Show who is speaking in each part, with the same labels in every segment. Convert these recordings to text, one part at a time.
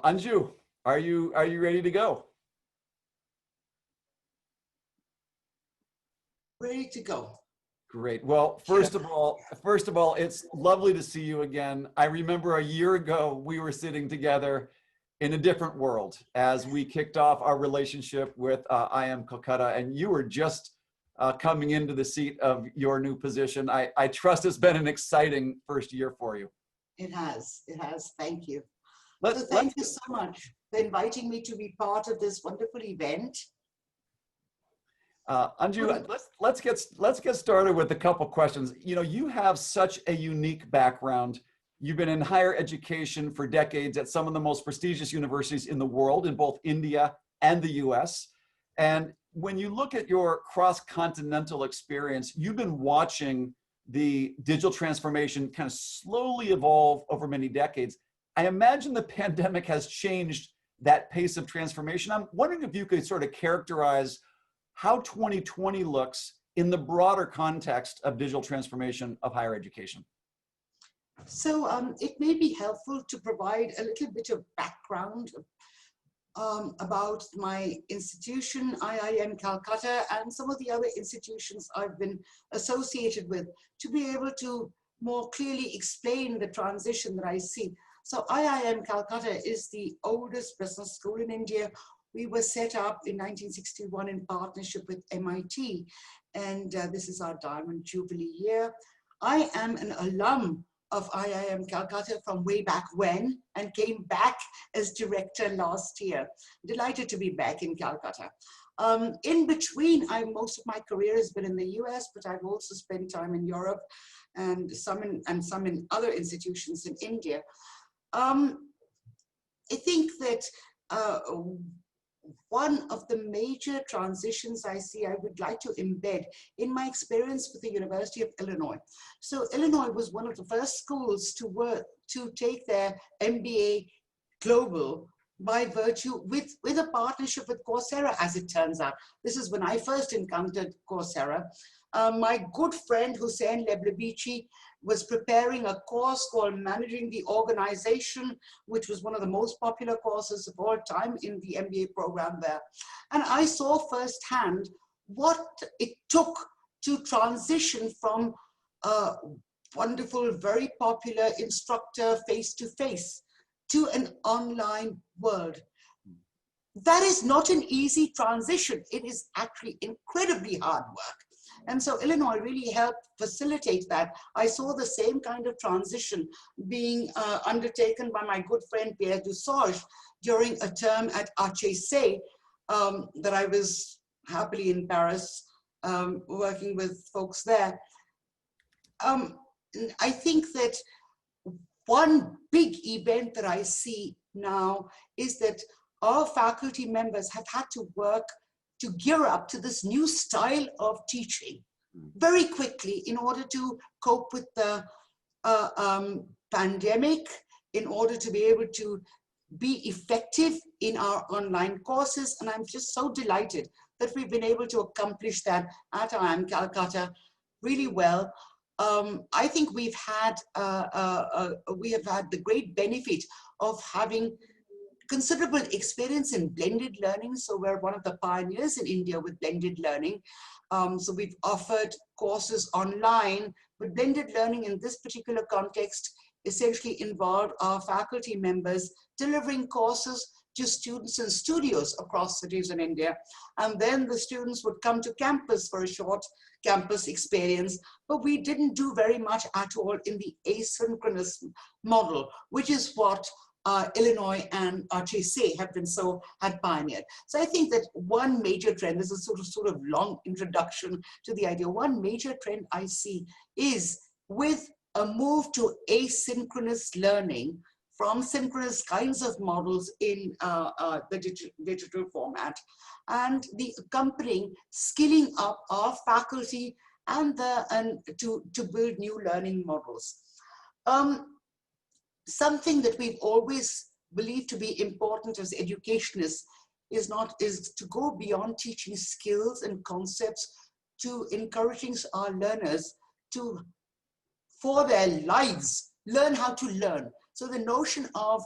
Speaker 1: Anju, are you ready to go?
Speaker 2: Ready to go.
Speaker 1: Great. Well, first of all, it's lovely to see you again. I remember a year ago we were sitting together in a different world as we kicked off our relationship with IIM Calcutta, and you were just coming into the seat of your new position. I trust it's been an exciting first year for you.
Speaker 2: It has. It has. Thank you. So
Speaker 1: Let's
Speaker 2: thank you so much for inviting me to be part of this wonderful event.
Speaker 1: Anju, let's get started with a couple questions. You know, you have such a unique background. You've been in higher education for decades at some of the most prestigious universities in the world, in both India and the US. And when you look at your cross-continental experience, you've been watching the digital transformation kind of slowly evolve over many decades. I imagine the pandemic has changed that pace of transformation. I'm wondering if you could sort of characterize how 2020 looks in the broader context of digital transformation of higher education.
Speaker 2: So it may be helpful to provide a little bit of background about my institution, IIM Calcutta, and some of the other institutions I've been associated with, to be able to more clearly explain the transition that I see. So IIM Calcutta is the oldest business school in India. We were set up in 1961 in partnership with MIT, and this is our Diamond Jubilee year. I am an alum of IIM Calcutta from way back when, and came back as director last year. Delighted to be back in Calcutta. In between, most of my career has been in the US, but I've also spent time in Europe and some in other institutions in India. I think that one of the major transitions I see, I would like to embed in my experience with the University of Illinois. So Illinois was one of the first schools to take their MBA global by virtue with a partnership with Coursera, as it turns out. This is when I first encountered Coursera. My good friend Hussein Leblebici was preparing a course called Managing the Organization, which was one of the most popular courses of all time in the MBA program there. And I saw firsthand what it took to transition from a wonderful, very popular instructor face-to-face to an online world. That is not an easy transition. It is actually incredibly hard work. And so Illinois really helped facilitate that. I saw the same kind of transition being undertaken by my good friend Pierre Dusauge during a term at HEC that I was happily in Paris working with folks there. I think that one big event that I see now is that our faculty members have had to work to gear up to this new style of teaching very quickly in order to cope with the pandemic, in order to be able to be effective in our online courses. And I'm just so delighted that we've been able to accomplish that at IIM Calcutta really well. I think we have had the great benefit of having considerable experience in blended learning. So we're one of the pioneers in India with blended learning. So we've offered courses online, but blended learning in this particular context essentially involved our faculty members delivering courses to students in studios across cities in India. And then the students would come to campus for a short campus experience, but we didn't do very much at all in the asynchronous model, which is what Illinois and HEC had pioneered. So I think that one major trend, this is sort of long introduction to the idea, one major trend I see is with a move to asynchronous learning from synchronous kinds of models in the digital format, and the accompanying skilling up of faculty and to build new learning models. Something that we've always believed to be important as educationists is to go beyond teaching skills and concepts to encouraging our learners to, for their lives, learn how to learn. So the notion of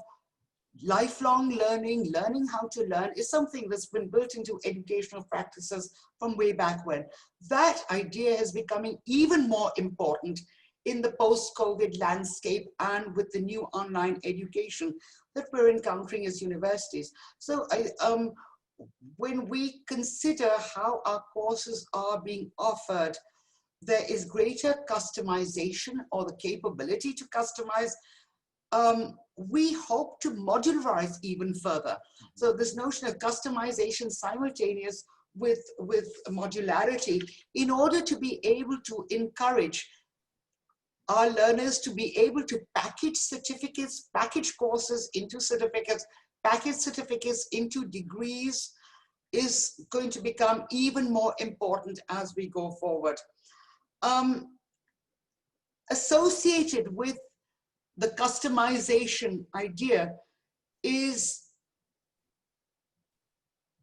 Speaker 2: lifelong learning, learning how to learn is something that's been built into educational practices from way back when. That idea is becoming even more important in the post-COVID landscape and with the new online education that we're encountering as universities. So when we consider how our courses are being offered, there is greater customization or the capability to customize. We hope to modularize even further. So this notion of customization simultaneous with modularity in order to be able to encourage our learners to be able to package certificates, package courses into certificates, package certificates into degrees is going to become even more important as we go forward. Associated with the customization idea is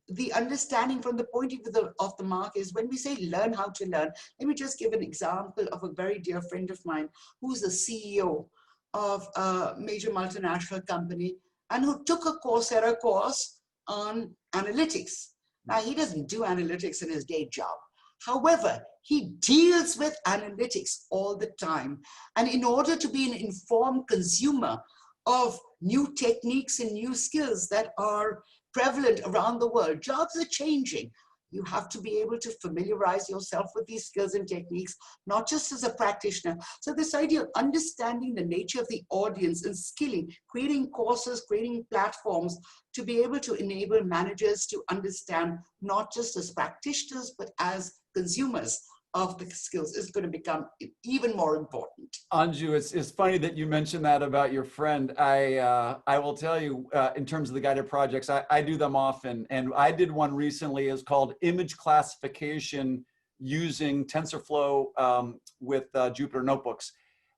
Speaker 2: the understanding from the point of view of the market is when we say learn how to learn. Let me just give an example of a very dear friend of mine who's the CEO of a major multinational company and who took a Coursera course on analytics. Now, he doesn't do analytics in his day job. However, he deals with analytics all the time. And in order to be an informed consumer of new techniques and new skills that are prevalent around the world, jobs are changing. You have to be able to familiarize yourself with these skills and techniques, not just as a practitioner. So this idea of understanding the nature of the audience and skilling, creating courses, creating platforms to be able to enable managers to understand not just as practitioners, but as consumers of the skills is going to become even more important.
Speaker 1: Anju, it's funny that you mentioned that about your friend. I will tell you, in terms of the guided projects, I do them often, and I did one recently. It's called image classification using TensorFlow with Jupyter Notebooks.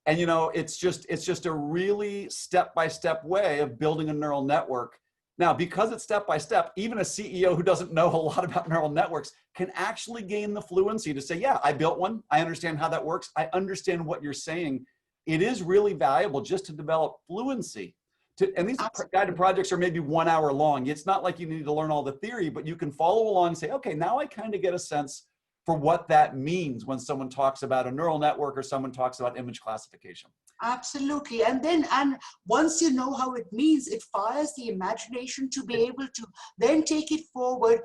Speaker 1: And you know, it's just a really step-by-step way of building a neural network. Now, because it's step-by-step, even a CEO who doesn't know a lot about neural networks can actually gain the fluency to say, yeah, I built one. I understand how that works. I understand what you're saying. It is really valuable just to develop fluency. And these guided projects are maybe 1 hour long. It's not like you need to learn all the theory, but you can follow along and say, okay, now I kind of get a sense for what that means when someone talks about a neural network or someone talks about image classification.
Speaker 2: Absolutely. And once you know how it means, it fires the imagination to be able to then take it forward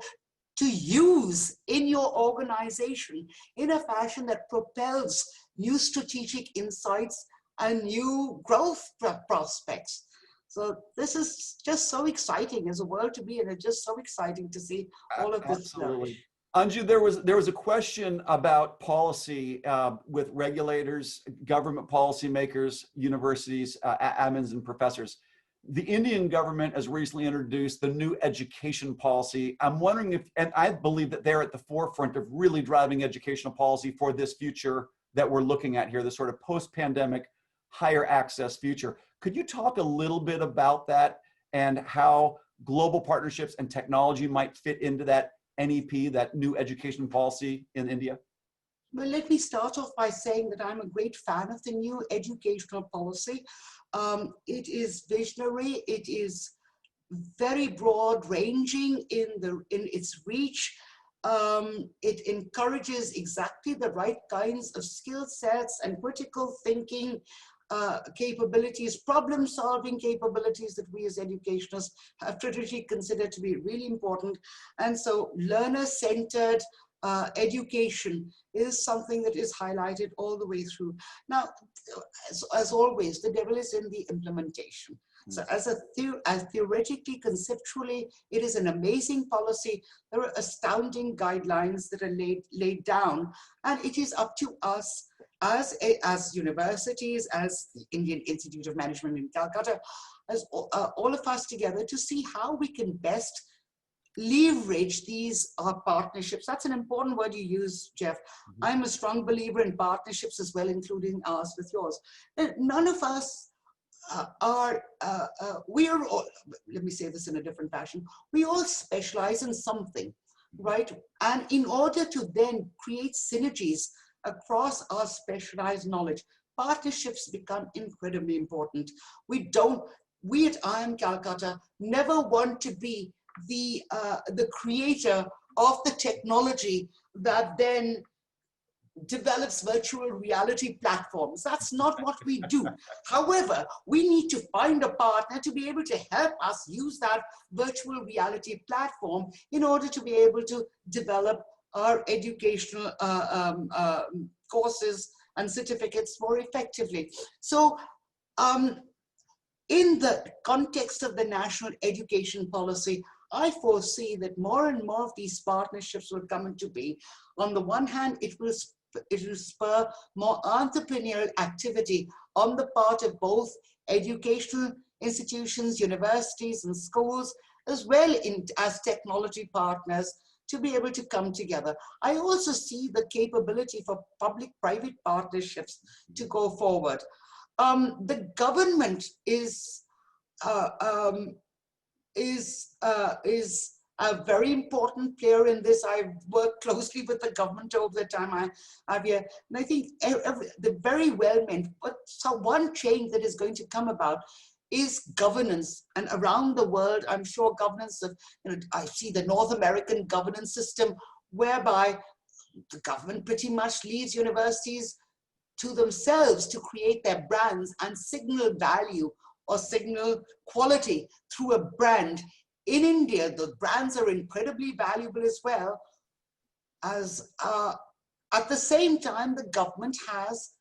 Speaker 2: to use in your organization in a fashion that propels new strategic insights and new growth prospects. So this is just so exciting as a world to be in. It's just so exciting to see all of this flourish.
Speaker 1: Anju, there was a question about policy with regulators, government policymakers, universities, admins, and professors. The Indian government has recently introduced the new education policy. I'm wondering if, and I believe that they're at the forefront of really driving educational policy for this future that we're looking at here, the sort of post-pandemic higher access future. Could you talk a little bit about that and how global partnerships and technology might fit into that NEP, that new education policy in India?
Speaker 2: Well, let me start off by saying that I'm a great fan of the new educational policy. It is visionary. It is very broad ranging in its reach. It encourages exactly the right kinds of skill sets and critical thinking capabilities, problem-solving capabilities that we as educationists have traditionally considered to be really important. And so learner-centered education is something that is highlighted all the way through. Now, as always, the devil is in the implementation. So as theoretically, conceptually, it is an amazing policy. There are astounding guidelines that are laid down, and it is up to us as universities, as the Indian Institute of Management in Calcutta, as all of us together to see how we can best leverage these partnerships. That's an important word you use, Jeff. I'm a strong believer in partnerships as well, including ours with yours. None of us we are all, let me say this in a different fashion, we all specialize in something, right? And in order to then create synergies across our specialized knowledge, partnerships become incredibly important. We don't we at IIM Calcutta never want to be the creator of the technology that then develops virtual reality platforms. That's not what we do. However, we need to find a partner to be able to help us use that virtual reality platform in order to be able to develop our educational courses and certificates more effectively. So in the context of the national education policy, I foresee that more and more of these partnerships will come into being. On the one hand, it will spur more entrepreneurial activity on the part of both educational institutions, universities, and schools, as well as technology partners, to be able to come together. I also see the capability for public-private partnerships to go forward. The government is a very important player in this. I've worked closely with the government over the time I've here, and I think they're very well meant. But so one change that is going to come about is governance, and around the world, I'm sure governance of, I see the North American governance system, whereby the government pretty much leaves universities to themselves to create their brands and signal value or signal quality through a brand. In India, the brands are incredibly valuable as well, as at the same time, the government has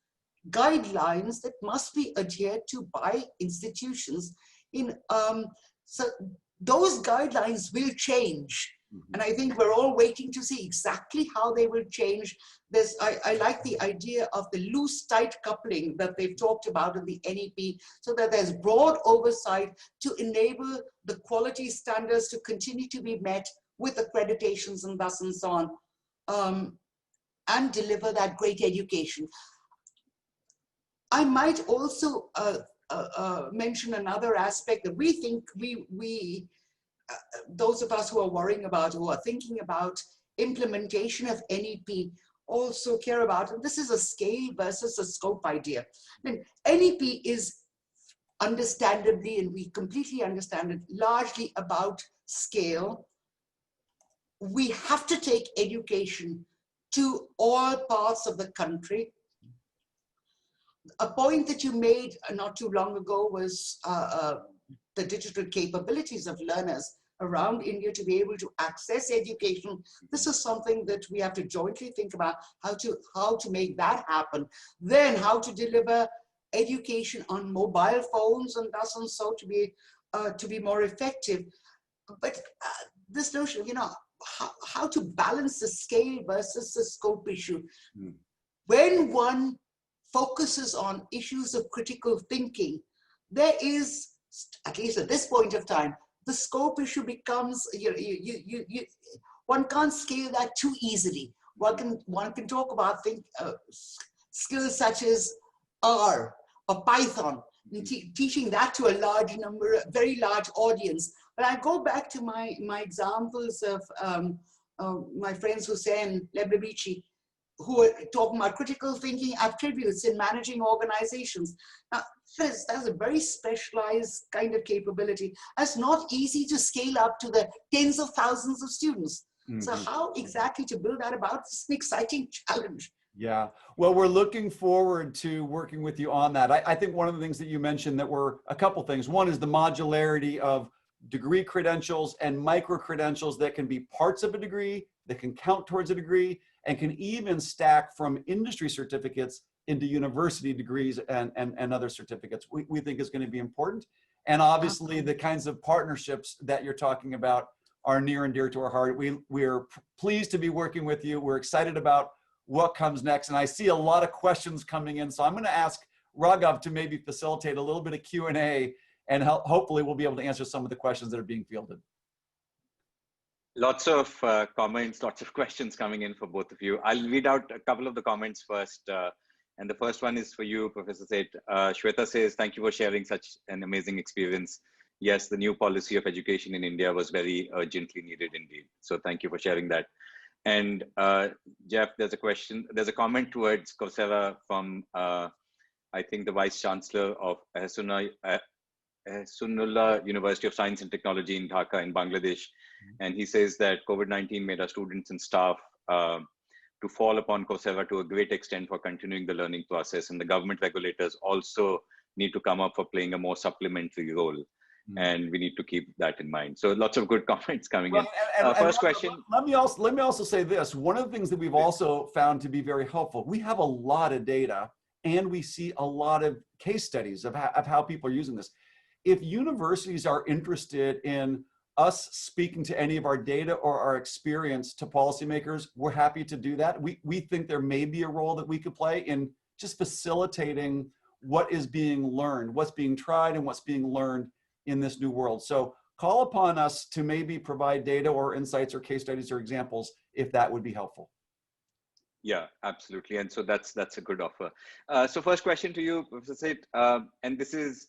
Speaker 2: guidelines that must be adhered to by institutions. So those guidelines will change. And I think we're all waiting to see exactly how they will change. I like the idea of the loose, tight coupling that they've talked about in the NEP, so that there's broad oversight to enable the quality standards to continue to be met with accreditations and thus and so on, and deliver that great education. I might also mention another aspect that we think those of us who are worrying about, who are thinking about implementation of NEP also care about, and this is a scale versus a scope idea. I mean, NEP is understandably, and we completely understand it, largely about scale. We have to take education to all parts of the country. A point that you made not too long ago was the digital capabilities of learners around India to be able to access education. This is something that we have to jointly think about, how to make that happen. Then how to deliver education on mobile phones and thus and so to be more effective. But this notion of, how to balance the scale versus the scope issue. When one focuses on issues of critical thinking, there is, at least at this point of time, the scope issue becomes, one can't scale that too easily. One can talk about skills such as R or Python, and teaching that to a large number, a very large audience. But I go back to my examples of my friends Hussein Leblebici, who are talking about critical thinking attributes in managing organizations. Now, that's a very specialized kind of capability. That's not easy to scale up to the tens of thousands of students. So how exactly to build that about? It's an exciting challenge.
Speaker 1: Yeah, well, we're looking forward to working with you on that. I think one of the things that you mentioned that were a couple things. One is the modularity of degree credentials and micro credentials that can be parts of a degree, that can count towards a degree, and can even stack from industry certificates into university degrees and other certificates. We think is going to be important. And obviously the kinds of partnerships that you're talking about are near and dear to our heart. We're pleased to be working with you. We're excited about what comes next. And I see a lot of questions coming in. So I'm going to ask Raghav to maybe facilitate a little bit of Q&A, and hopefully we'll be able to answer some of the questions that are being fielded.
Speaker 3: Lots of comments, lots of questions coming in for both of you. I'll read out a couple of the comments first. And the first one is for you, Professor Seth. Shweta says, thank you for sharing such an amazing experience. Yes, the new policy of education in India was very urgently needed indeed. So thank you for sharing that. And Jeff, there's a comment towards Coursera from, I think, the Vice Chancellor of Sunullah University of Science and Technology in Dhaka in Bangladesh. And he says that COVID-19 made our students and staff to fall upon Coursera to a great extent for continuing the learning process. And the government regulators also need to come up for playing a more supplementary role. And we need to keep that in mind. So lots of good comments coming in. First question.
Speaker 1: Let me also say this. One of the things that we've also found to be very helpful, we have a lot of data and we see a lot of case studies of how people are using this. If universities are interested in us speaking to any of our data or our experience to policymakers, we're happy to do that. We think there may be a role that we could play in just facilitating what is being learned, what's being tried and what's being learned in this new world. So call upon us to maybe provide data or insights or case studies or examples if that would be helpful.
Speaker 3: Yeah, absolutely. And so that's a good offer. So first question to you, Professor Seth, and this is,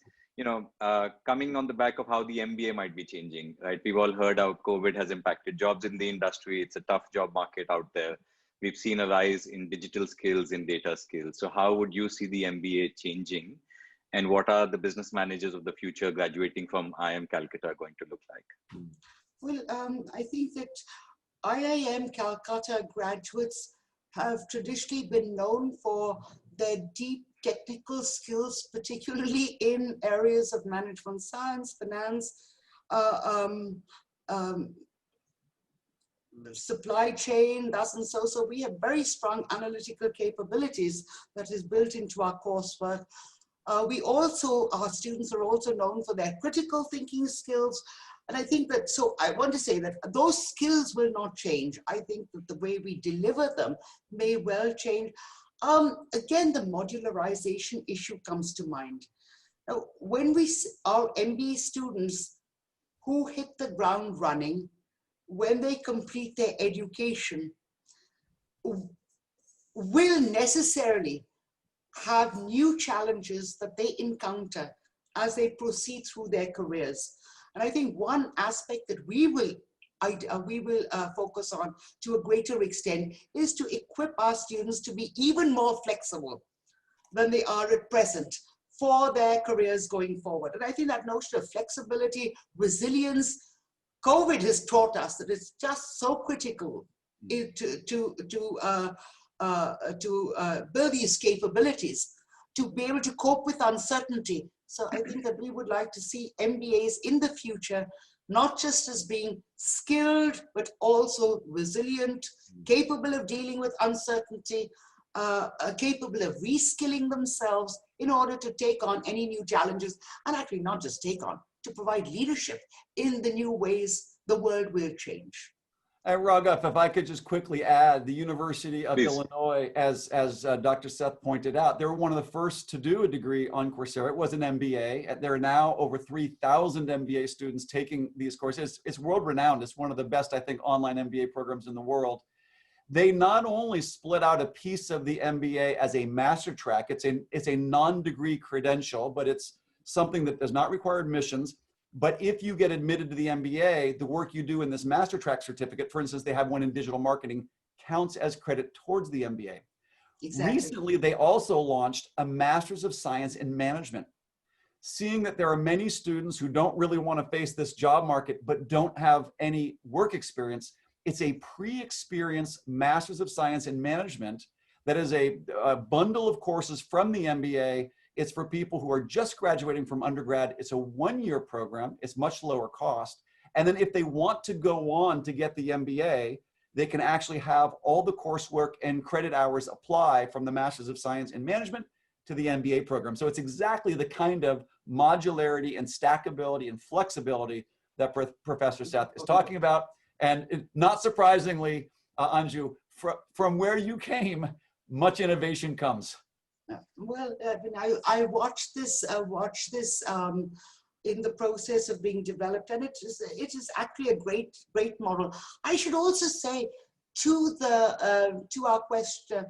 Speaker 3: coming on the back of how the MBA might be changing, right? We've all heard how COVID has impacted jobs in the industry. It's a tough job market out there. We've seen a rise in digital skills, in data skills. So how would you see the MBA changing? And what are the business managers of the future graduating from IIM Calcutta going to look like?
Speaker 2: Well, I think that IIM Calcutta graduates have traditionally been known for their deep technical skills, particularly in areas of management science, finance, supply chain, thus and so. So we have very strong analytical capabilities that is built into our coursework. Our students are also known for their critical thinking skills. And I think that, so I want to say that those skills will not change. I think that the way we deliver them may well change. Again, the modularization issue comes to mind. Now, when our MBA students who hit the ground running, when they complete their education, will necessarily have new challenges that they encounter as they proceed through their careers. And I think one aspect that we will focus on to a greater extent is to equip our students to be even more flexible than they are at present for their careers going forward. And I think that notion of flexibility, resilience, COVID has taught us that it's just so critical to build these capabilities to be able to cope with uncertainty. So I think that we would like to see MBAs in the future, not just as being skilled, but also resilient, capable of dealing with uncertainty, capable of reskilling themselves in order to take on any new challenges, and actually not just take on, to provide leadership in the new ways the world will change.
Speaker 1: And Raghav, if I could just quickly add, the University of
Speaker 3: Please.
Speaker 1: Illinois, as Dr. Seth pointed out, they were one of the first to do a degree on Coursera. It was an MBA. There are now over 3,000 MBA students taking these courses. It's world renowned. It's one of the best, I think, online MBA programs in the world. They not only split out a piece of the MBA as a master track, it's a non-degree credential, but it's something that does not require admissions. But if you get admitted to the MBA, the work you do in this master track certificate, for instance, they have one in digital marketing, counts as credit towards the MBA. Exactly. Recently, they also launched a Master's of Science in Management. Seeing that there are many students who don't really want to face this job market, but don't have any work experience, it's a pre-experience Master's of Science in Management that is a bundle of courses from the MBA. It's for people who are just graduating from undergrad. It's a one-year program. It's much lower cost. And then if they want to go on to get the MBA, they can actually have all the coursework and credit hours apply from the Masters of Science in Management to the MBA program. So it's exactly the kind of modularity and stackability and flexibility that Professor Seth is talking about. And not surprisingly, Anju, from where you came, much innovation comes.
Speaker 2: Well, I watched this in the process of being developed, and it is actually a great model. I should also say to our question,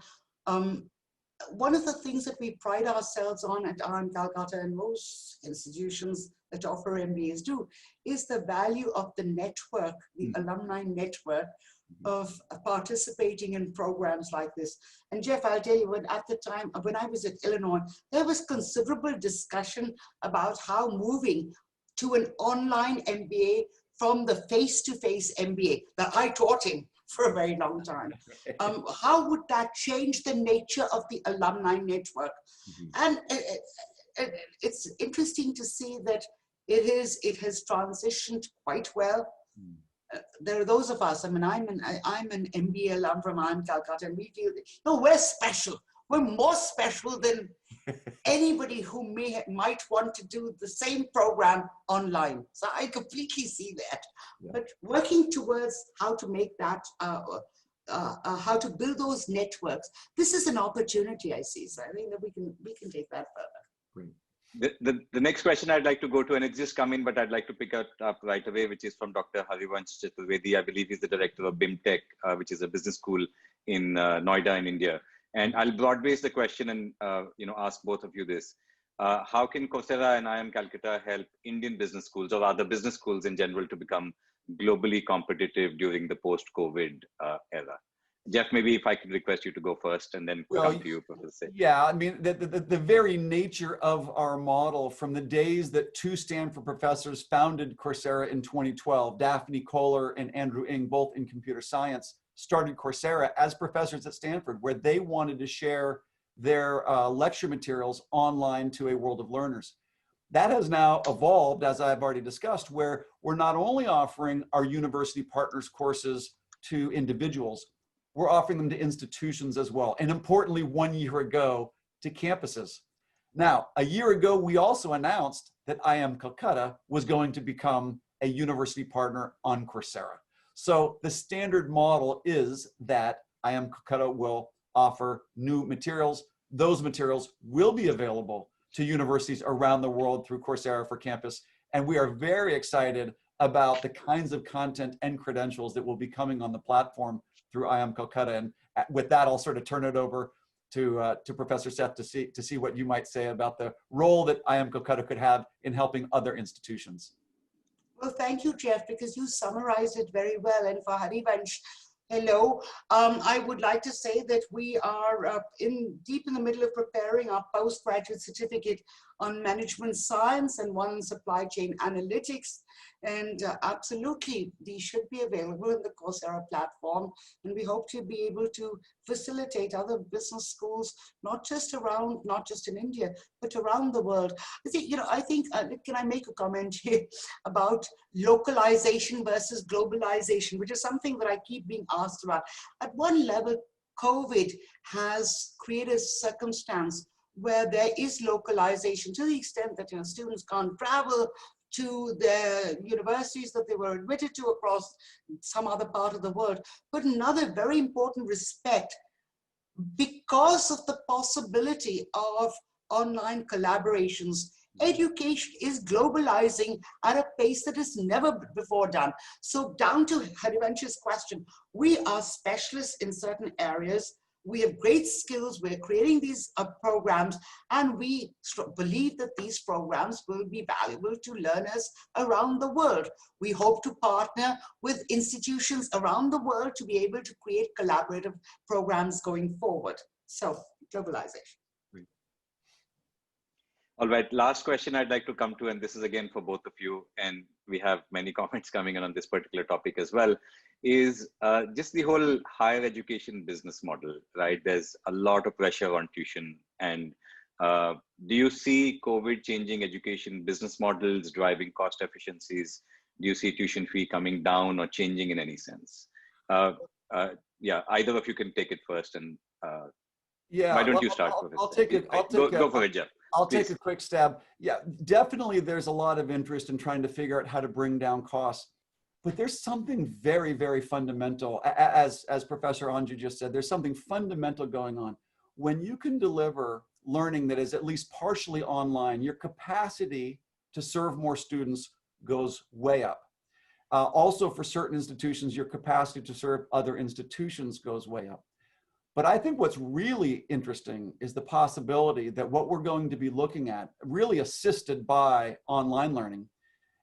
Speaker 2: one of the things that we pride ourselves on at IIM Calcutta and most institutions that offer MBAs do, is the value of the network, the alumni network of participating in programs like this. And Jeff, I'll tell you, when at the time, when I was at Illinois, there was considerable discussion about how moving to an online MBA from the face-to-face MBA that I taught in for a very long time. How would that change the nature of the alumni network? And it's interesting to see that it has transitioned quite well. There are those of us, I mean, I'm an MBA alum from IIM Calcutta, and we feel, no, we're special. We're more special than anybody who might want to do the same program online. So I completely see that. Yeah. But working towards how to make that, how to build those networks, this is an opportunity I see. So I think that we can take that further.
Speaker 3: Great. The next question I'd like to go to, and it's just come in, but I'd like to pick it up right away, which is from Dr. Harivansh Chaturvedi. I believe he's the director of BIMTech, which is a business school in Noida in India. And I'll broad base the question and ask both of you this. How can Coursera and IIM Calcutta help Indian business schools or other business schools in general to become globally competitive during the post-COVID era? Jeff, maybe if I could request you to go first and then come to you, Professor.
Speaker 1: Yeah, I mean, the very nature of our model from the days that two Stanford professors founded Coursera in 2012, Daphne Kohler and Andrew Ng, both in computer science, started Coursera as professors at Stanford, where they wanted to share their lecture materials online to a world of learners. That has now evolved, as I've already discussed, where we're not only offering our university partners courses to individuals, we're offering them to institutions as well. And importantly, 1 year ago, to campuses. Now, a year ago, we also announced that IIM Calcutta was going to become a university partner on Coursera. So the standard model is that IIM Calcutta will offer new materials. Those materials will be available to universities around the world through Coursera for Campus. And we are very excited about the kinds of content and credentials that will be coming on the platform through IIM Calcutta. And with that, I'll sort of turn it over to Professor Seth to see what you might say about the role that IIM Calcutta could have in helping other institutions.
Speaker 2: Well, thank you, Jeff, because you summarized it very well. And for Harivansh, hello. I would like to say that we are deep in the middle of preparing our postgraduate certificate on management science and one on supply chain analytics. And absolutely, these should be available in the Coursera platform. And we hope to be able to facilitate other business schools, not just in India, but around the world. I think, can I make a comment here about localization versus globalization, which is something that I keep being asked about. At one level, COVID has created a circumstance where there is localization to the extent that students can't travel to their universities that they were admitted to across some other part of the world. But another very important respect, because of the possibility of online collaborations, education is globalizing at a pace that is never before done. So down to Harivansh's question, we are specialists in certain areas. We have great skills. We're creating these programs, and we believe that these programs will be valuable to learners around the world. We hope to partner with institutions around the world to be able to create collaborative programs going forward. So, globalization.
Speaker 3: All right, last question I'd like to come to, and this is again for both of you, and we have many comments coming in on this particular topic as well, is just the whole higher education business model, right? There's a lot of pressure on tuition. And do you see COVID changing education business models, driving cost efficiencies? Do you see tuition fee coming down or changing in any sense? Yeah, either of you can take it first. And
Speaker 1: yeah,
Speaker 3: why don't you start?
Speaker 1: I'll take it.
Speaker 3: Go for it, Jeff.
Speaker 1: I'll take a quick stab. Yeah, definitely there's a lot of interest in trying to figure out how to bring down costs. But there's something very, very fundamental, as Professor Anju just said, there's something fundamental going on. When you can deliver learning that is at least partially online, your capacity to serve more students goes way up. Also for certain institutions, your capacity to serve other institutions goes way up. But I think what's really interesting is the possibility that what we're going to be looking at, really assisted by online learning,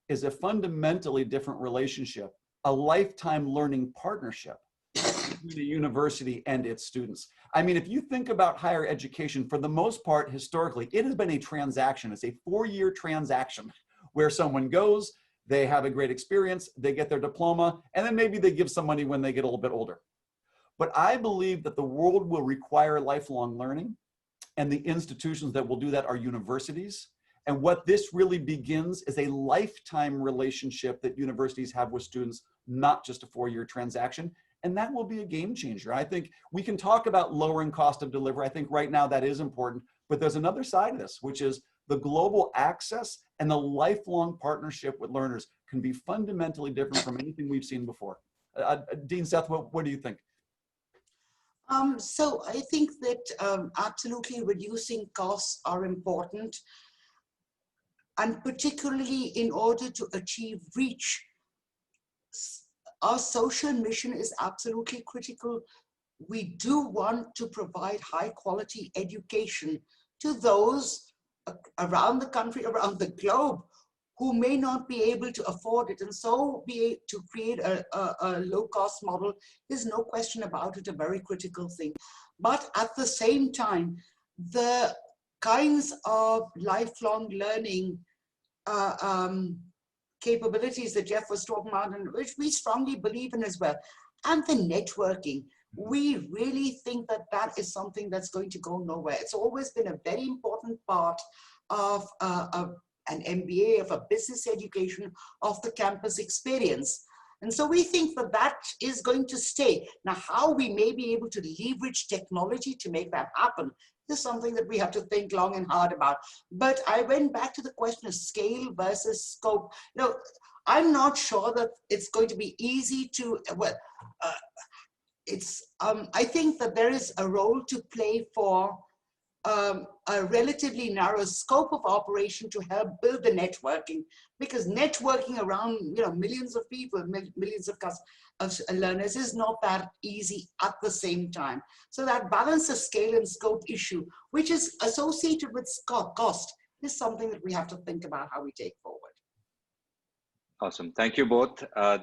Speaker 1: is a fundamentally different relationship, a lifetime learning partnership between a university and its students. I mean, if you think about higher education, for the most part, historically, it has been a transaction. It's a 4-year transaction where someone goes, they have a great experience, they get their diploma, and then maybe they give some money when they get a little bit older. But I believe that the world will require lifelong learning, and the institutions that will do that are universities. And what this really begins is a lifetime relationship that universities have with students, not just a 4-year transaction. And that will be a game changer. I think we can talk about lowering cost of delivery. I think right now that is important, but there's another side of this, which is the global access and the lifelong partnership with learners can be fundamentally different from anything we've seen before. Dean Seth, what do you think?
Speaker 2: So I think that absolutely reducing costs are important, and particularly in order to achieve reach. Our social mission is absolutely critical. We do want to provide high quality education to those around the country, around the globe, who may not be able to afford it. And so to create a low cost model is, no question about it, a very critical thing. But at the same time, the kinds of lifelong learning capabilities that Jeff was talking about, and which we strongly believe in as well, and the networking, we really think that that is something that's going to go nowhere. It's always been a very important part of an MBA, of a business education, of the campus experience. And so we think that that is going to stay. Now, how we may be able to leverage technology to make that happen is something that we have to think long and hard about. But I went back to the question of scale versus scope. You know, I'm not sure that it's going to be easy to, well, I think that there is a role to play for a relatively narrow scope of operation to help build the networking, because networking around, you know, millions of people, millions of learners is not that easy at the same time. So that balance of scale and scope issue, which is associated with cost, is something that we have to think about how we take forward.
Speaker 3: Awesome. Thank you both.